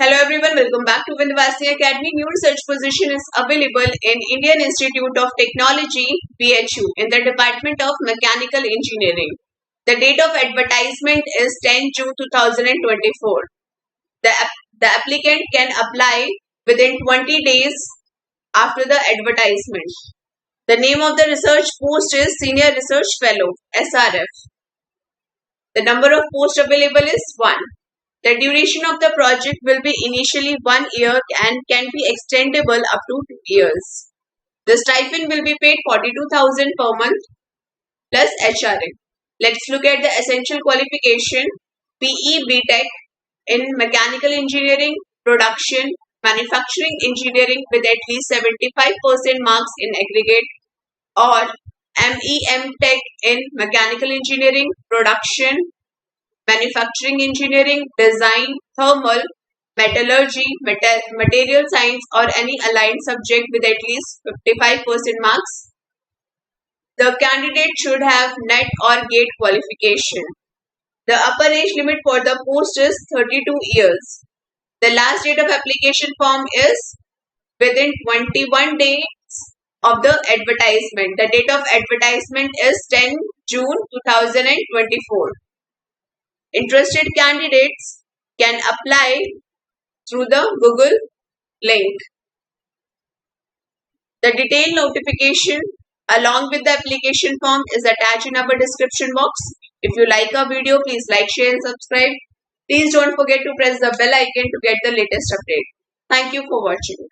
Hello everyone, welcome back to Vindhyavasini Academy. New research position is available in Indian Institute of Technology (BHU) in the Department of Mechanical Engineering. The date of advertisement is 10 June 2024. The applicant can apply within 20 days after the advertisement. The name of the research post is Senior Research Fellow (SRF). The number of posts available is 1. The duration of the project will be initially 1 year and can be extendable up to 2 years. The stipend will be paid 42,000 per month plus HRA. Let's look at the essential qualification. BE B.Tech in Mechanical Engineering, Production, Manufacturing Engineering with at least 75% marks in aggregate, or M.Tech in Mechanical Engineering, Production, Manufacturing Engineering, Design, Thermal, Metallurgy, Material Science, or any aligned subject with at least 55% marks. The candidate should have NET or GATE qualification. The upper age limit for the post is 32 years. The last date of application form is within 21 days of the advertisement. The date of advertisement is 10 June 2024. Interested candidates can apply through the Google link. The detailed notification along with the application form is attached in our description box. If you like our video, please like, share and subscribe. Please don't forget to press the bell icon to get the latest update. Thank you for watching.